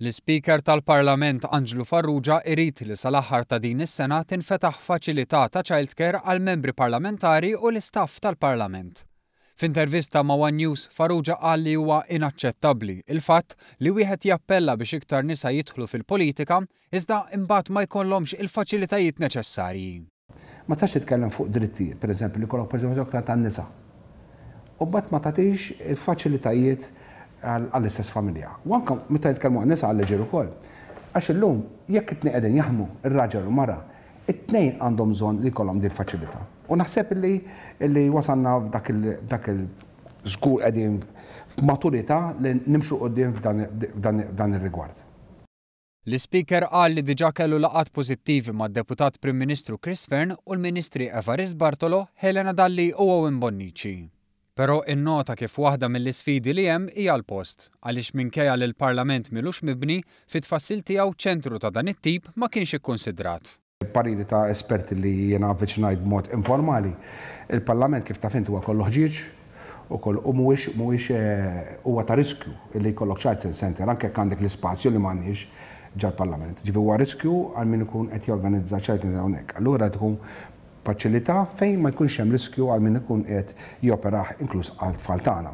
L-Speaker tal-Parlament Anġlu Farrugia irid li sal-aħħar ta' din is-sena tinfetaħ faċilità ta' childcare għal membri parlamentari u l-istaff tal-Parlament. F'intervista ma' One News, Farrugia qal li huwa inaċċettabbli il-fatt li wieħed jappella biex iktar nisa jidħlu fil-politika iżda imbagħad ma jkollhomx il-faċilitajiet neċessarji. Ma tax titkellem fuq drittijiet, pereżempju li jkollok pereżempju aktar tan-nisa. U mbagħad ma tagħtix il-faċilitajiet għall-istess familja. U anke meta jitkellmu għan nisa għall-ġiel ukoll. Għax illum jekk it-tnejn qegħdin jaħdmu ir-raġel u mara, it-tnejn għandhom bżonn li jkollhom din faċilità. U naħseb illi wasalna f'dak il-żgur qegħdin f'maturità li nimxu quddiem f'dan ir-rigward. L-Speaker qal li diġà kellu laqgħat pożittivi mad-Deputat Prim Ministru Chris Fearn u l-Ministri Evarist Bartolo, Helena Dalli u Owen Bonnici. Però innota kif waħda mill-isfidi li hemm hija l-post, għaliex minkejja li l-Parlament milux mibni fit-tfassil tiegħu ċentru ta' dan it-tip ma kienx ikkunsidrat. Pariri ta' esperti li jiena avviċinajt b'mod informali, il-Parlament kif taf inti huwa kollu ħġieġ u mhuwiex huwa ta' riskju li jkollok child center anke jekk għandek l-ispazju li m'għandniex ġal-Parlament. Ġifi huwa riskju għal min ikun qed jorganizza child center hawnhekk. Allura tkun faċilità fejn ma jkunx hemm riskju għal min ikun qed joperaħ inkluż għal-tfal tagħna.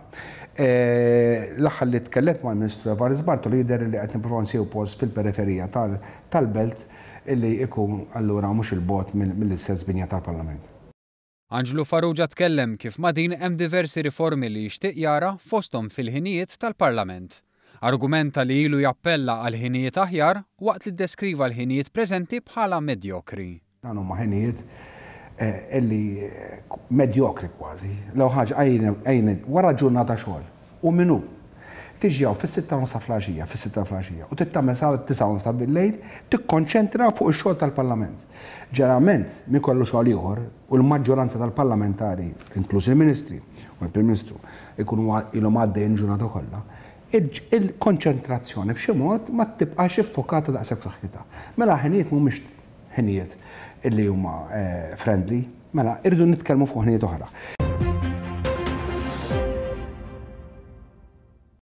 L-aħħar li tkellet mal-Ministru Evarist Bartolo jidher li qed nippruvaw nsiegħu post fil-periferija tal-belt illi jkun allura mhux il-bogħod mill-istess binja tal-Parlament. Anġlu Farrugia tkellem kif ma' din hemm diversi riformi li jixtieq jara fosthom fil-ħinijiet tal-Parlament. Argumenta li ilu jappella għal ħinijiet aħjar waqt li ddeskriva l-ħinijiet preżenti bħala medjokri. Dan huma ħinijiet illi medjokri kważi. Law ħaġa għajna wara ġurnata xogħol u minnu tiġjaw fis-6 flaxija, fis-6 flaxija u tittamel sa 9 bil-lejl tikkonċentra fuq ix-xogħol tal-Parlament. Ġeneralment min kollu xogħol ieħor u l-maġġoranza tal-parlamentari, inkluż il-Ministri u l-Prim Ministru, ikunu ilhom għaddejjin ġurnata kollha. Il-konċentrazzjoni b'xi mod ma tibqax iffokata daqshekk f'saħħitha. Mela ħinijiet mhumiex ħinijiet illi huma friendly, mela irridu nitkellmu fuq ħinijiet oħra.